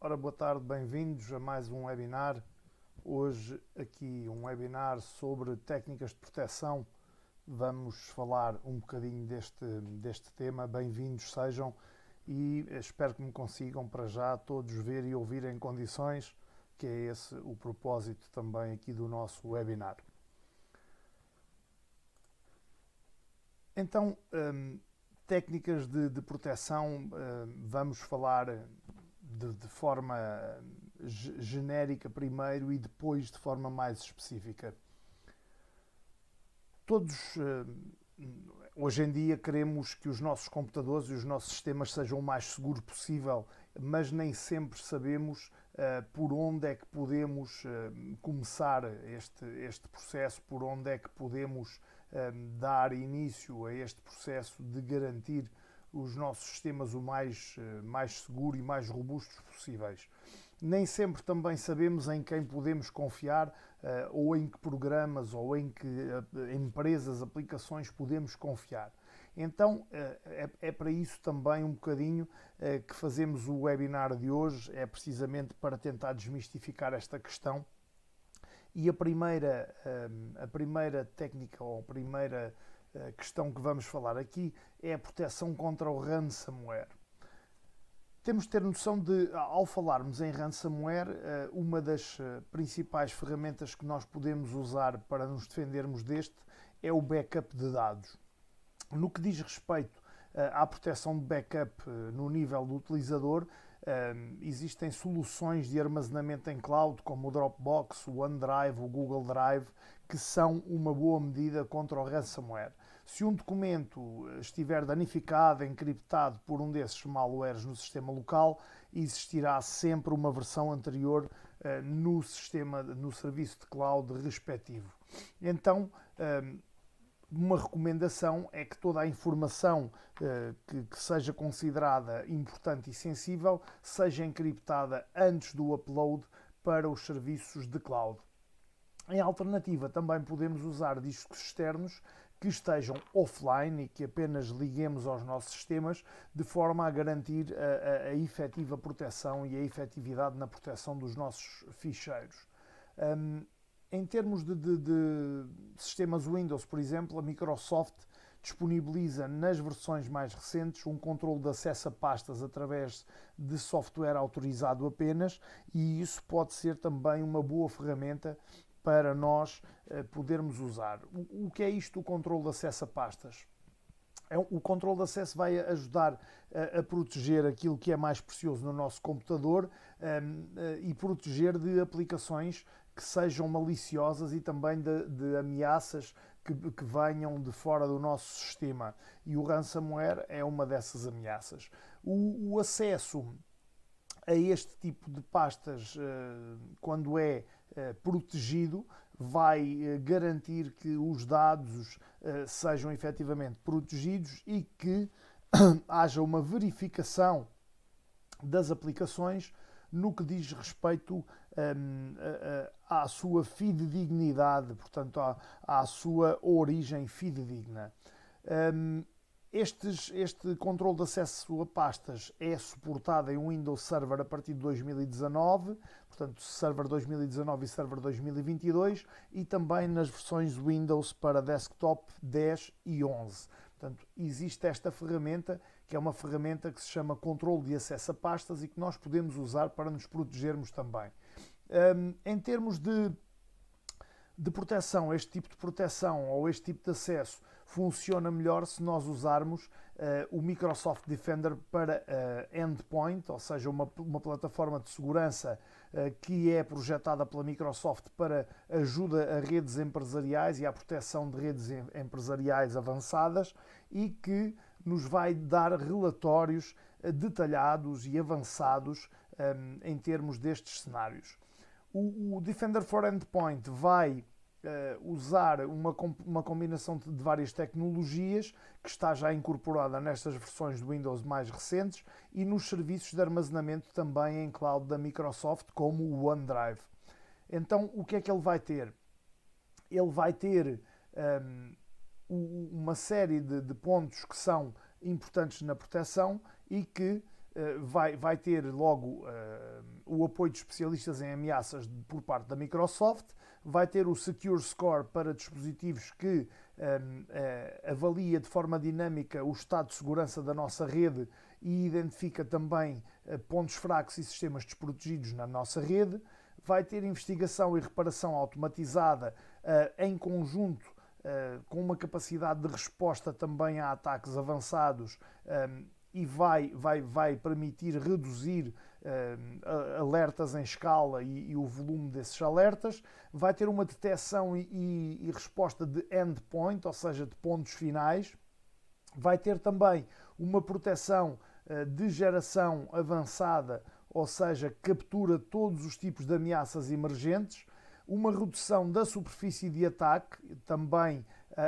Ora, boa tarde, bem-vindos a mais um webinar. Hoje aqui um webinar sobre técnicas de proteção. Vamos falar um bocadinho deste tema. Bem-vindos sejam e espero que me consigam para já todos ver e ouvir em condições, que é esse o propósito também aqui do nosso webinar. Então, técnicas de proteção, vamos falar de forma genérica primeiro e depois de forma mais específica. Todos, hoje em dia, queremos que os nossos computadores e os nossos sistemas sejam o mais seguro possível, mas nem sempre sabemos por onde é que podemos começar este processo, por onde é que podemos dar início a este processo de garantir os nossos sistemas o mais seguro e mais robustos possíveis. Nem sempre também sabemos em quem podemos confiar ou em que programas ou em que empresas, aplicações podemos confiar. Então é para isso também um bocadinho que fazemos o webinar de hoje, é precisamente para tentar desmistificar esta questão. E a primeira técnica ou a primeira questão que vamos falar aqui é a proteção contra o ransomware. Temos de ter noção de, ao falarmos em ransomware, uma das principais ferramentas que nós podemos usar para nos defendermos deste é o backup de dados. No que diz respeito à proteção de backup no nível do utilizador, existem soluções de armazenamento em cloud como o Dropbox, o OneDrive, o Google Drive, que são uma boa medida contra o ransomware. Se um documento estiver danificado, encriptado por um desses malwares no sistema local, existirá sempre uma versão anterior no serviço de cloud respectivo. Então, uma recomendação é que toda a informação que seja considerada importante e sensível seja encriptada antes do upload para os serviços de cloud. Em alternativa, também podemos usar discos externos que estejam offline e que apenas liguemos aos nossos sistemas de forma a garantir a efetiva proteção e a efetividade na proteção dos nossos ficheiros. Em termos de sistemas Windows, por exemplo, a Microsoft disponibiliza nas versões mais recentes um controle de acesso a pastas através de software autorizado apenas, e isso pode ser também uma boa ferramenta para nós podermos usar. O que é isto, o controle de acesso a pastas? O controle de acesso vai ajudar a proteger aquilo que é mais precioso no nosso computador e proteger de aplicações que sejam maliciosas e também de ameaças que venham de fora do nosso sistema. E o ransomware é uma dessas ameaças. O acesso a este tipo de pastas, quando é protegido, vai garantir que os dados sejam efetivamente protegidos e que haja uma verificação das aplicações no que diz respeito à sua fidedignidade, portanto, à sua origem fidedigna. Este controle de acesso a pastas é suportado em Windows Server a partir de 2019, portanto, Server 2019 e Server 2022, e também nas versões Windows para Desktop 10 e 11. Portanto, existe esta ferramenta, que é uma ferramenta que se chama controle de acesso a pastas e que nós podemos usar para nos protegermos também. Em termos de proteção, este tipo de proteção ou este tipo de acesso funciona melhor se nós usarmos o Microsoft Defender para endpoint, ou seja, uma plataforma de segurança que é projetada pela Microsoft para ajuda a redes empresariais e à proteção de redes empresariais avançadas e que nos vai dar relatórios detalhados e avançados em termos destes cenários. O Defender for Endpoint vai usar uma combinação de várias tecnologias que está já incorporada nestas versões do Windows mais recentes e nos serviços de armazenamento também em cloud da Microsoft, como o OneDrive. Então, o que é que ele vai ter? Ele vai ter uma série de pontos que são importantes na proteção e que vai ter logo o apoio de especialistas em ameaças por parte da Microsoft, vai ter o Secure Score para dispositivos que avalia de forma dinâmica o estado de segurança da nossa rede e identifica também pontos fracos e sistemas desprotegidos na nossa rede. Vai ter investigação e reparação automatizada em conjunto com uma capacidade de resposta também a ataques avançados e vai permitir reduzir alertas em escala e o volume desses alertas. Vai ter uma detecção e resposta de endpoint, ou seja, de pontos finais. Vai ter também uma proteção de geração avançada, ou seja, captura todos os tipos de ameaças emergentes. Uma redução da superfície de ataque, também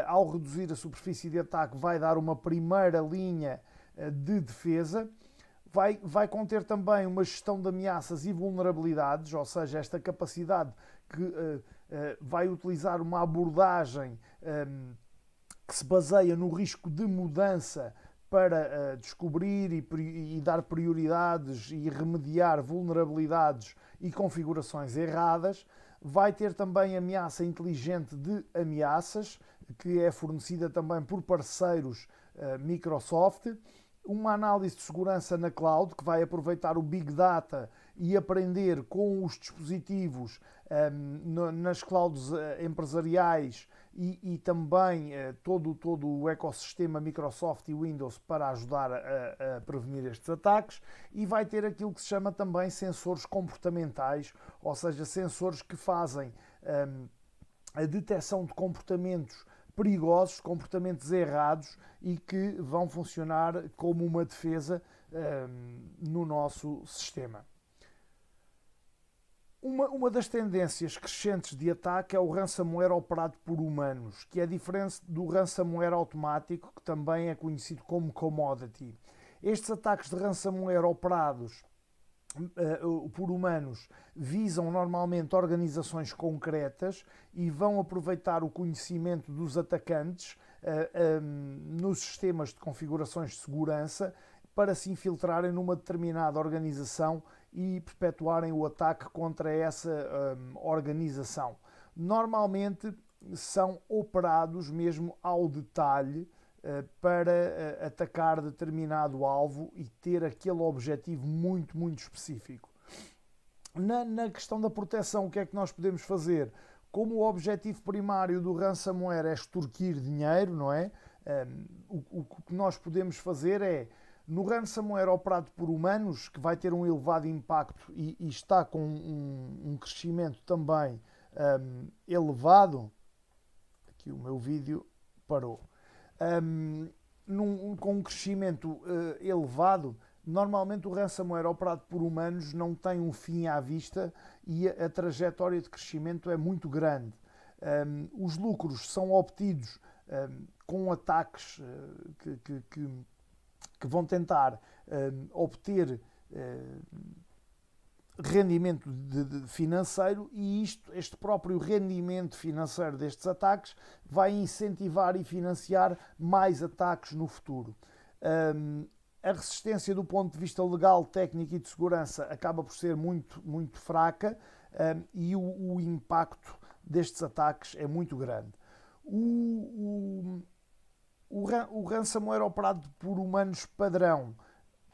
ao reduzir a superfície de ataque vai dar uma primeira linha de defesa. Vai conter também uma gestão de ameaças e vulnerabilidades, ou seja, esta capacidade que vai utilizar uma abordagem que se baseia no risco de mudança para descobrir e dar prioridades e remediar vulnerabilidades e configurações erradas. Vai ter também ameaça inteligente de ameaças, que é fornecida também por parceiros Microsoft. Uma análise de segurança na cloud, que vai aproveitar o Big Data e aprender com os dispositivos nas clouds empresariais e também todo o ecossistema Microsoft e Windows para ajudar a prevenir estes ataques. E vai ter aquilo que se chama também sensores comportamentais, ou seja, sensores que fazem a detecção de comportamentos perigosos, comportamentos errados e que vão funcionar como uma defesa no nosso sistema. Uma das tendências crescentes de ataque é o ransomware operado por humanos, que é diferente do ransomware automático, que também é conhecido como commodity. Estes ataques de ransomware operados por humanos visam normalmente organizações concretas e vão aproveitar o conhecimento dos atacantes nos sistemas de configurações de segurança para se infiltrarem numa determinada organização e perpetuarem o ataque contra essa organização. Normalmente são operados mesmo ao detalhe para atacar determinado alvo e ter aquele objetivo muito, muito específico. Na questão da proteção, o que é que nós podemos fazer? Como o objetivo primário do ransomware é extorquir dinheiro, não é? O que nós podemos fazer é, no ransomware operado por humanos, que vai ter um elevado impacto e está com um crescimento também elevado, aqui o meu vídeo parou, com um crescimento elevado, normalmente o ransomware operado por humanos não tem um fim à vista e a trajetória de crescimento é muito grande. Os lucros são obtidos com ataques que vão tentar obter rendimento financeiro, e este próprio rendimento financeiro destes ataques vai incentivar e financiar mais ataques no futuro. A resistência do ponto de vista legal, técnico e de segurança acaba por ser muito, muito fraca e o impacto destes ataques é muito grande. O ransomware operado por humanos padrão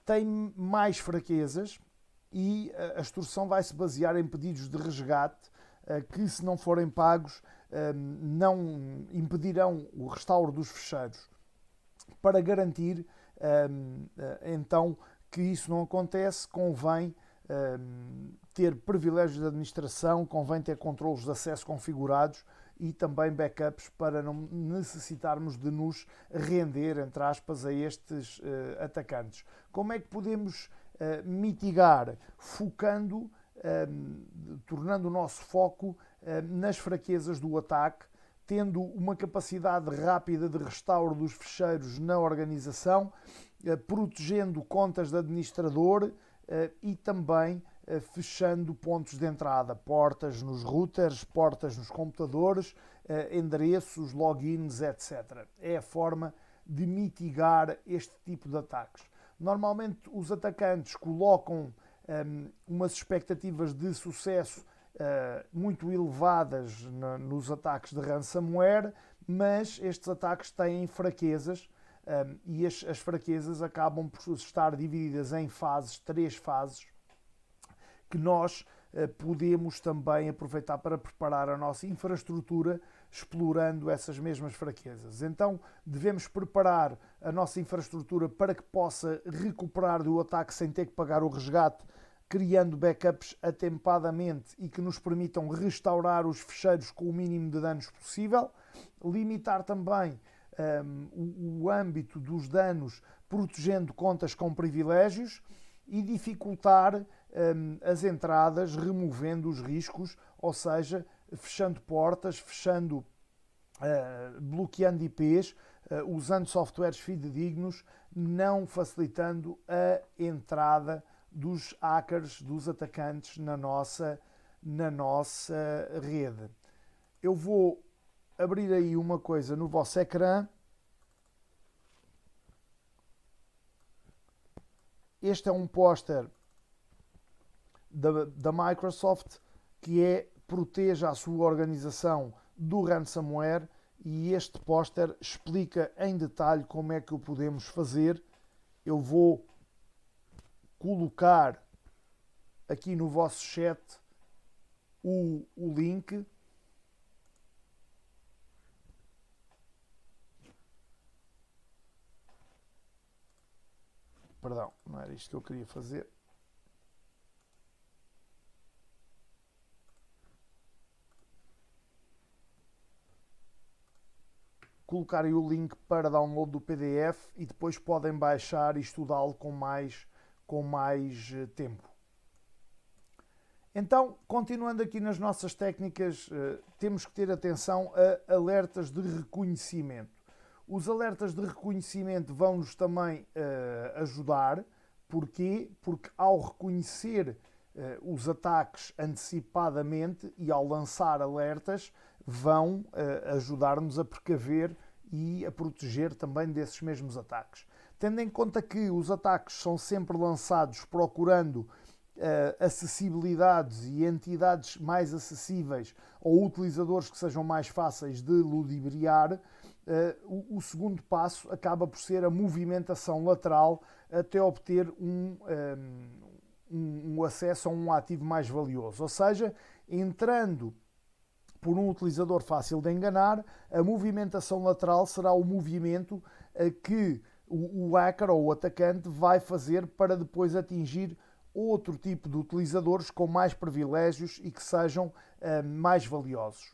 tem mais fraquezas e a extorsão vai se basear em pedidos de resgate que, se não forem pagos, não impedirão o restauro dos fecheiros. Para garantir então que isso não acontece, convém ter privilégios de administração, convém ter controlos de acesso configurados e também backups para não necessitarmos de nos render, entre aspas, a estes atacantes. Como é que podemos mitigar? Focando, tornando o nosso foco nas fraquezas do ataque, tendo uma capacidade rápida de restauro dos fecheiros na organização, protegendo contas de administrador e também fechando pontos de entrada, portas nos routers, portas nos computadores, endereços, logins, etc. É a forma de mitigar este tipo de ataques. Normalmente os atacantes colocam umas expectativas de sucesso muito elevadas nos ataques de ransomware, mas estes ataques têm fraquezas e as fraquezas acabam por estar divididas em fases, 3 fases, que nós podemos também aproveitar para preparar a nossa infraestrutura explorando essas mesmas fraquezas. Então devemos preparar a nossa infraestrutura para que possa recuperar do ataque sem ter que pagar o resgate, criando backups atempadamente e que nos permitam restaurar os ficheiros com o mínimo de danos possível, limitar também o âmbito dos danos protegendo contas com privilégios e dificultar as entradas, removendo os riscos, ou seja, fechando portas, bloqueando IPs, usando softwares fidedignos, não facilitando a entrada dos hackers, dos atacantes na nossa rede. Eu vou abrir aí uma coisa no vosso ecrã. Este é um póster da Microsoft que proteja a sua organização do ransomware, e este póster explica em detalhe como é que o podemos fazer. Eu vou colocar aqui no vosso chat o link. Perdão, não era isto que eu queria fazer. Colocar aí o link para download do PDF e depois podem baixar e estudá-lo com mais tempo. Então, continuando aqui nas nossas técnicas, temos que ter atenção a alertas de reconhecimento. Os alertas de reconhecimento vão-nos também ajudar. Porquê? Porque ao reconhecer os ataques antecipadamente e ao lançar alertas, vão ajudar-nos a precaver e a proteger também desses mesmos ataques. Tendo em conta que os ataques são sempre lançados procurando acessibilidades e entidades mais acessíveis ou utilizadores que sejam mais fáceis de ludibriar, o segundo passo acaba por ser a movimentação lateral até obter um acesso a um ativo mais valioso. Ou seja, entrando por um utilizador fácil de enganar, a movimentação lateral será o movimento que o hacker ou o atacante vai fazer para depois atingir outro tipo de utilizadores com mais privilégios e que sejam mais valiosos.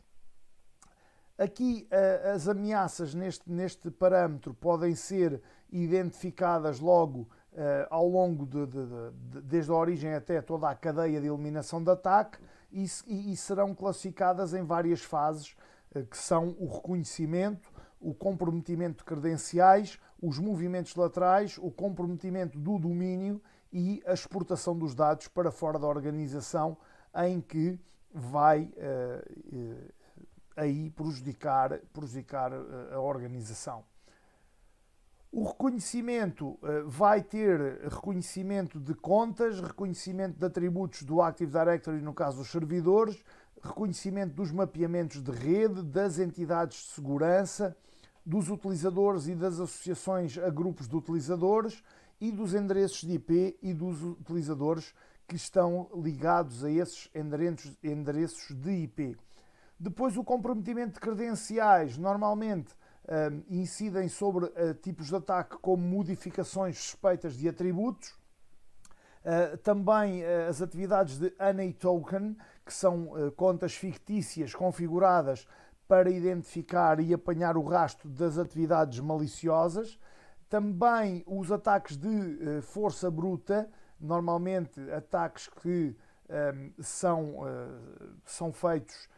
Aqui as ameaças neste parâmetro podem ser identificadas logo ao longo desde a origem até toda a cadeia de eliminação de ataque e serão classificadas em várias fases, que são o reconhecimento, o comprometimento de credenciais, os movimentos laterais, o comprometimento do domínio e a exportação dos dados para fora da organização, em que vai aí prejudicar a organização. O reconhecimento vai ter reconhecimento de contas, reconhecimento de atributos do Active Directory, no caso dos servidores, reconhecimento dos mapeamentos de rede, das entidades de segurança, dos utilizadores e das associações a grupos de utilizadores e dos endereços de IP e dos utilizadores que estão ligados a esses endereços de IP. Depois, o comprometimento de credenciais normalmente incidem sobre tipos de ataque como modificações suspeitas de atributos. Também as atividades de AnyToken, que são contas fictícias configuradas para identificar e apanhar o rastro das atividades maliciosas. Também os ataques de força bruta, normalmente ataques que são feitos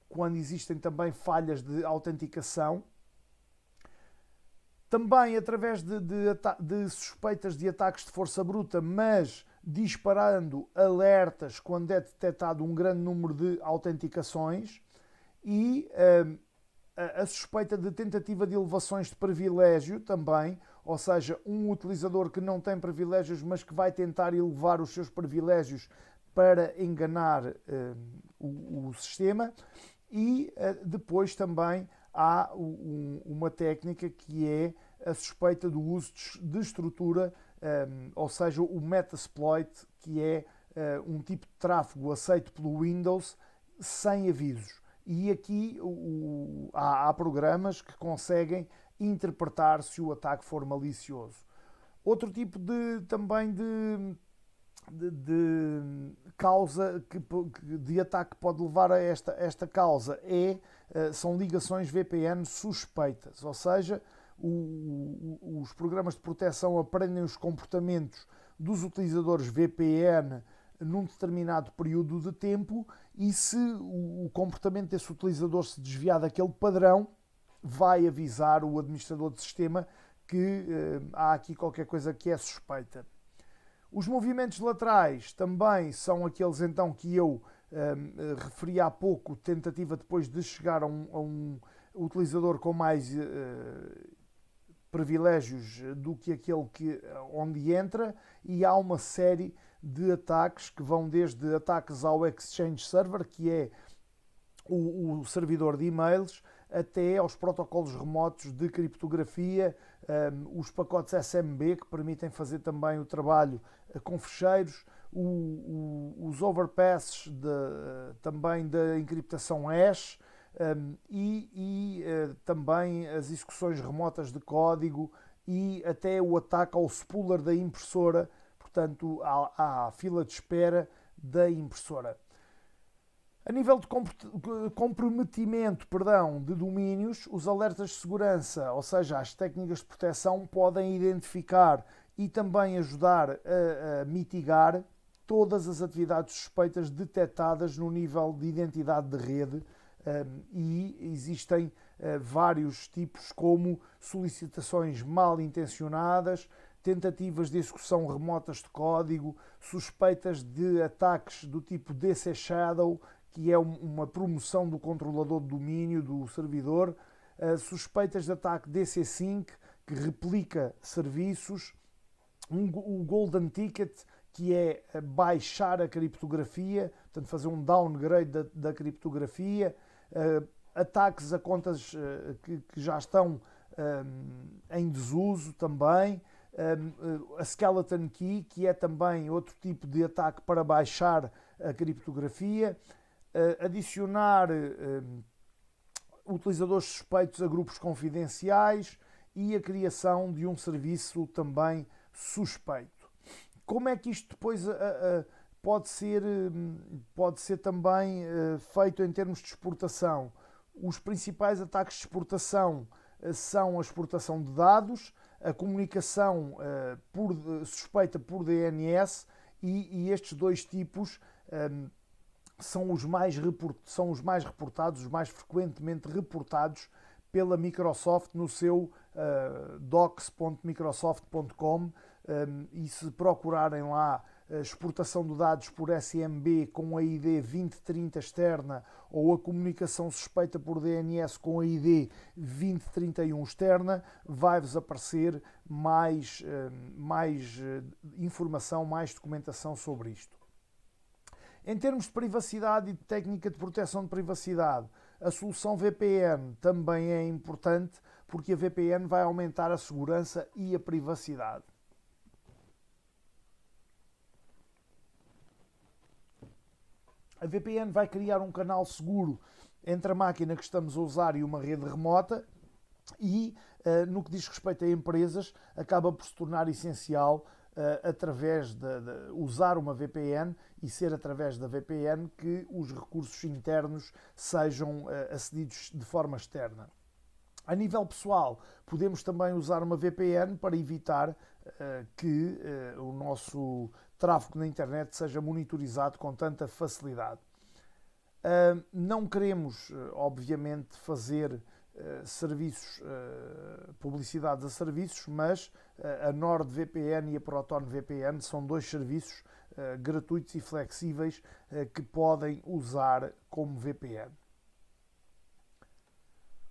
quando existem também falhas de autenticação. Também através de suspeitas de ataques de força bruta, mas disparando alertas quando é detectado um grande número de autenticações, e a suspeita de tentativa de elevações de privilégio também, ou seja, um utilizador que não tem privilégios, mas que vai tentar elevar os seus privilégios para enganar o sistema. E depois também há uma técnica que é a suspeita do uso de estrutura, ou seja, o Metasploit, que é um tipo de tráfego aceito pelo Windows sem avisos. E aqui há programas que conseguem interpretar se o ataque for malicioso. Outro tipo também de causa de ataque que pode levar a esta causa são ligações VPN suspeitas, ou seja, os programas de proteção aprendem os comportamentos dos utilizadores VPN num determinado período de tempo, e se o comportamento desse utilizador se desviar daquele padrão, vai avisar o administrador de sistema que há aqui qualquer coisa que é suspeita. Os movimentos laterais também são aqueles então que eu referi há pouco, tentativa depois de chegar a um utilizador com mais privilégios do que aquele onde entra, e há uma série de ataques que vão desde ataques ao Exchange Server, que é o servidor de e-mails, até aos protocolos remotos de criptografia, os pacotes SMB, que permitem fazer também o trabalho com fecheiros, os overpasses também da encriptação hash, e também as execuções remotas de código, e até o ataque ao spooler da impressora, portanto à fila de espera da impressora. A nível de comprometimento de domínios, os alertas de segurança, ou seja, as técnicas de proteção, podem identificar e também ajudar a mitigar todas as atividades suspeitas detectadas no nível de identidade de rede, e existem vários tipos, como solicitações mal intencionadas, tentativas de execução remotas de código, suspeitas de ataques do tipo DC Shadow, que é uma promoção do controlador de domínio do servidor, suspeitas de ataque DC-Sync, que replica serviços, o Golden Ticket, que é baixar a criptografia, portanto fazer um downgrade da criptografia, ataques a contas que já estão em desuso também, a Skeleton Key, que é também outro tipo de ataque para baixar a criptografia, adicionar utilizadores suspeitos a grupos confidenciais e a criação de um serviço também suspeito. Como é que isto depois pode ser também feito em termos de exportação? Os principais ataques de exportação são a exportação de dados, a comunicação suspeita por DNS, e estes dois tipos são os mais reportados, os mais frequentemente reportados pela Microsoft no seu docs.microsoft.com, e se procurarem lá exportação de dados por SMB com a ID 2030 externa, ou a comunicação suspeita por DNS com a ID 2031 externa, vai-vos aparecer mais informação, mais documentação sobre isto. Em termos de privacidade e de técnica de proteção de privacidade, a solução VPN também é importante, porque a VPN vai aumentar a segurança e a privacidade. A VPN vai criar um canal seguro entre a máquina que estamos a usar e uma rede remota, e no que diz respeito a empresas, acaba por se tornar essencial através de usar uma VPN, e ser através da VPN que os recursos internos sejam acedidos de forma externa. A nível pessoal, podemos também usar uma VPN para evitar que o nosso tráfego na internet seja monitorizado com tanta facilidade. Não queremos, obviamente, fazer serviços, publicidade a serviços, mas a NordVPN e a ProtonVPN são dois serviços gratuitos e flexíveis que podem usar como VPN. O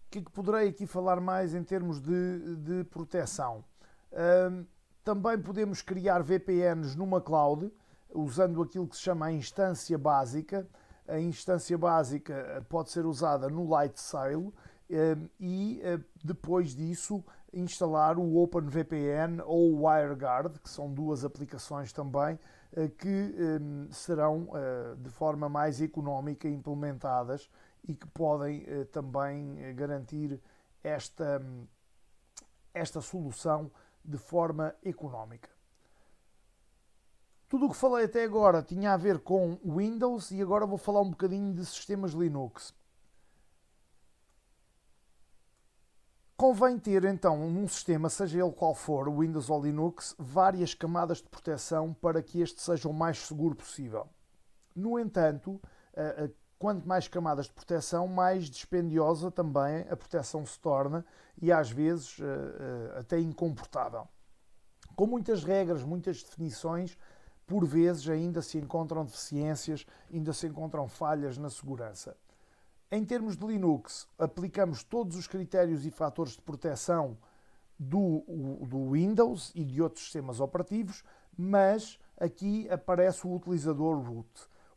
que é que poderei aqui falar mais em termos de proteção? Também podemos criar VPNs numa cloud, usando aquilo que se chama a instância básica. A instância básica pode ser usada no Lightsail e depois disso instalar o OpenVPN ou o WireGuard, que são duas aplicações também que serão de forma mais económica implementadas e que podem também garantir esta solução de forma económica. Tudo o que falei até agora tinha a ver com Windows e agora vou falar um bocadinho de sistemas Linux. Convém ter então num sistema, seja ele qual for, Windows ou Linux, várias camadas de proteção para que este seja o mais seguro possível. No entanto, quanto mais camadas de proteção, mais dispendiosa também a proteção se torna e às vezes até incomportável. Com muitas regras, muitas definições, por vezes ainda se encontram deficiências, ainda se encontram falhas na segurança. Em termos de Linux, aplicamos todos os critérios e fatores de proteção do Windows e de outros sistemas operativos, mas aqui aparece o utilizador root.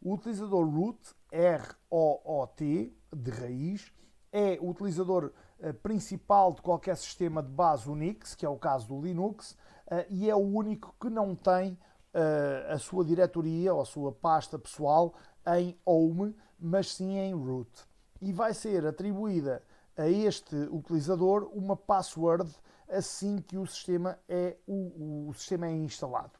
O utilizador root, R-O-O-T, de raiz, é o utilizador principal de qualquer sistema de base Unix, que é o caso do Linux, e é o único que não tem a sua diretoria ou a sua pasta pessoal em home, mas sim em root. E vai ser atribuída a este utilizador uma password assim que o sistema é instalado.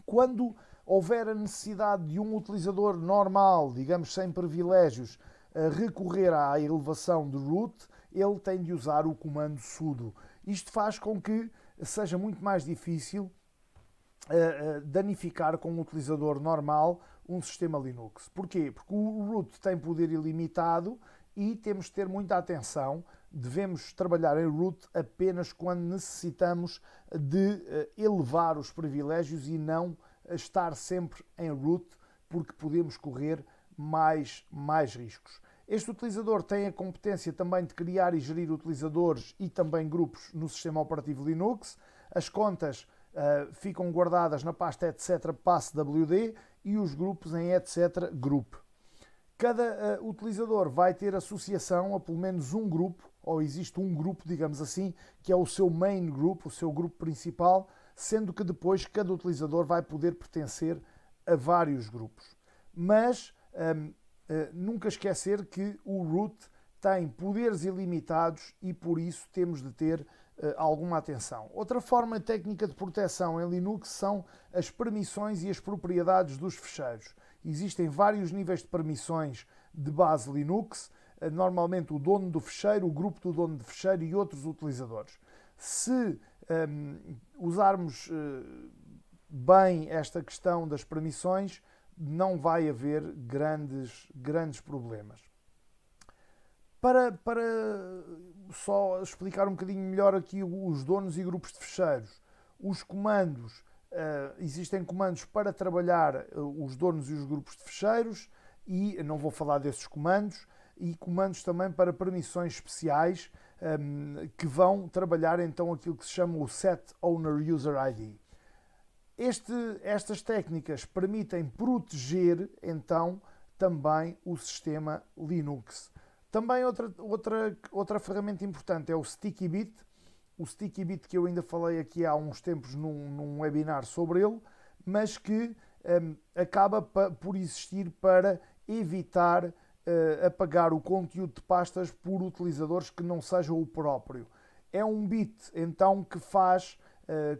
Quando houver a necessidade de um utilizador normal, digamos sem privilégios, recorrer à elevação de root, ele tem de usar o comando sudo. Isto faz com que seja muito mais difícil danificar com um utilizador normal um sistema Linux. Porquê? Porque o root tem poder ilimitado e temos de ter muita atenção. Devemos trabalhar em root apenas quando necessitamos de elevar os privilégios e não estar sempre em root, porque podemos correr mais riscos. Este utilizador tem a competência também de criar e gerir utilizadores e também grupos no sistema operativo Linux. As contas ficam guardadas na pasta etc passwd e os grupos em etc group. Cada utilizador vai ter associação a pelo menos um grupo, ou existe um grupo, digamos assim, que é o seu main group, o seu grupo principal, sendo que depois cada utilizador vai poder pertencer a vários grupos. Mas nunca esquecer que o root tem poderes ilimitados e por isso temos de ter alguma atenção. Outra forma técnica de proteção em Linux são as permissões e as propriedades dos ficheiros. Existem vários níveis de permissões de base Linux, normalmente o dono do ficheiro, o grupo do dono do ficheiro e outros utilizadores. Se usarmos bem esta questão das permissões, não vai haver grandes problemas. Para só explicar um bocadinho melhor aqui os donos e grupos de ficheiros, os comandos, existem comandos para trabalhar os donos e os grupos de ficheiros e não vou falar desses comandos, e comandos também para permissões especiais que vão trabalhar então aquilo que se chama o Set Owner User ID. Estas técnicas permitem proteger então também o sistema Linux. Também outra ferramenta importante é o StickyBit. O StickyBit que eu ainda falei aqui há uns tempos num webinar sobre ele, mas que acaba por existir para evitar apagar o conteúdo de pastas por utilizadores que não sejam o próprio. É um bit então que faz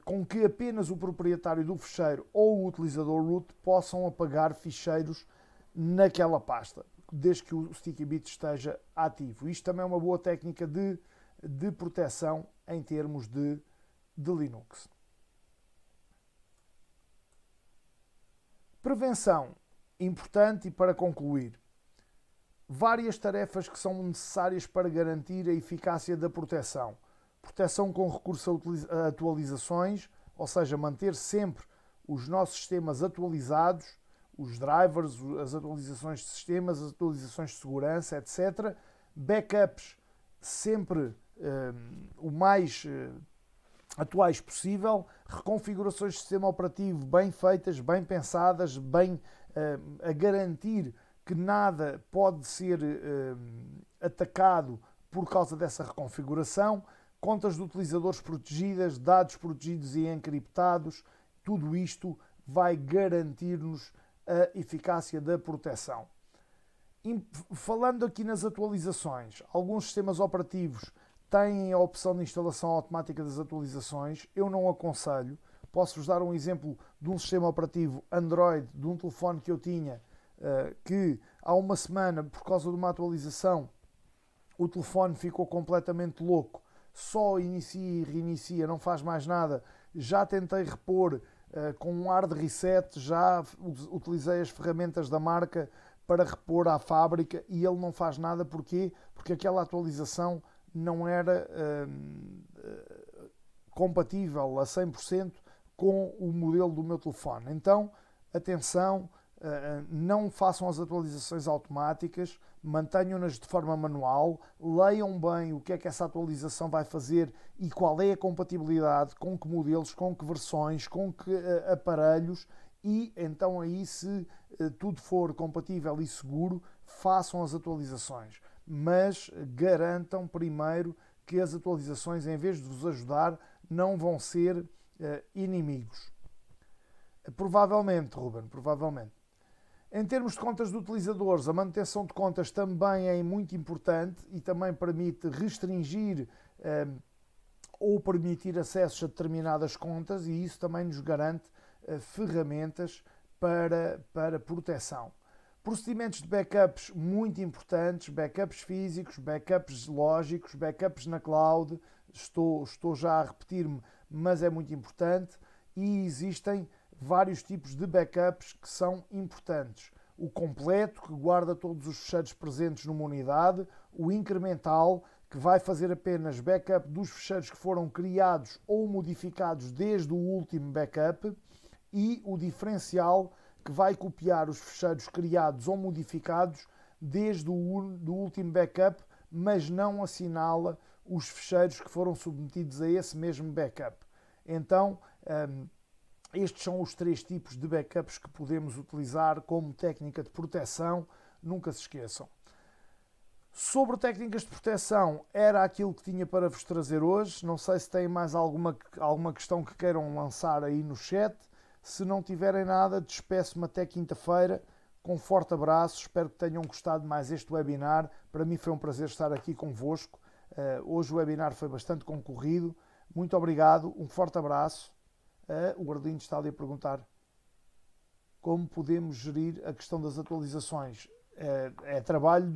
com que apenas o proprietário do ficheiro ou o utilizador root possam apagar ficheiros naquela pasta, desde que o StickyBit esteja ativo. Isto também é uma boa técnica de proteção em termos de Linux. Prevenção, importante, e para concluir, várias tarefas que são necessárias para garantir a eficácia da proteção. Proteção com recurso a atualizações, ou seja, manter sempre os nossos sistemas atualizados, os drivers, as atualizações de sistemas, as atualizações de segurança, etc. Backups sempre o mais atuais possível, reconfigurações de sistema operativo bem feitas, bem pensadas, bem a garantir que nada pode ser atacado por causa dessa reconfiguração, contas de utilizadores protegidas, dados protegidos e encriptados, tudo isto vai garantir-nos a eficácia da proteção. Falando aqui nas atualizações, alguns sistemas operativos têm a opção de instalação automática das atualizações. Eu não aconselho. Posso-vos dar um exemplo de um sistema operativo Android, de um telefone que eu tinha, que há uma semana, por causa de uma atualização, o telefone ficou completamente louco, só inicia e reinicia, não faz mais nada. Já tentei repor com um hard reset, já utilizei as ferramentas da marca para repor à fábrica e ele não faz nada. Porquê? Porque aquela atualização não era compatível a 100% com o modelo do meu telefone. Então, atenção, não façam as atualizações automáticas, mantenham-nas de forma manual, leiam bem o que é que essa atualização vai fazer e qual é a compatibilidade, com que modelos, com que versões, com que aparelhos, e então aí, se tudo for compatível e seguro, façam as atualizações. Mas garantam primeiro que as atualizações, em vez de vos ajudar, não vão ser inimigos. Provavelmente, Ruben, provavelmente. Em termos de contas de utilizadores, a manutenção de contas também é muito importante e também permite restringir ou permitir acessos a determinadas contas, e isso também nos garante ferramentas para proteção. Procedimentos de backups muito importantes, backups físicos, backups lógicos, backups na cloud. Estou já a repetir-me, mas é muito importante, e existem vários tipos de backups que são importantes. O completo, que guarda todos os fecheiros presentes numa unidade, o incremental, que vai fazer apenas backup dos fecheiros que foram criados ou modificados desde o último backup, e o diferencial, que vai copiar os fecheiros criados ou modificados desde o do último backup, mas não assinala os fecheiros que foram submetidos a esse mesmo backup. Então, estes são os 3 tipos de backups que podemos utilizar como técnica de proteção. Nunca se esqueçam. Sobre técnicas de proteção, era aquilo que tinha para vos trazer hoje. Não sei se têm mais alguma questão que queiram lançar aí no chat. Se não tiverem nada, despeço-me até quinta-feira. Com um forte abraço. Espero que tenham gostado mais este webinar. Para mim foi um prazer estar aqui convosco. Hoje o webinar foi bastante concorrido. Muito obrigado. Um forte abraço. O Gordinho está ali a perguntar como podemos gerir a questão das atualizações. É trabalho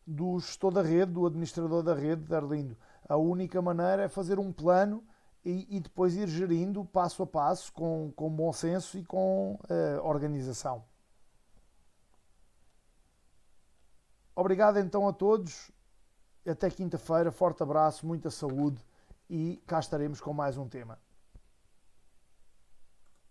do gestor da rede, do administrador da rede, de Arlindo. A única maneira é fazer um plano e depois ir gerindo passo a passo, com bom senso e com organização. Obrigado então a todos. Até quinta-feira. Forte abraço, muita saúde, e cá estaremos com mais um tema.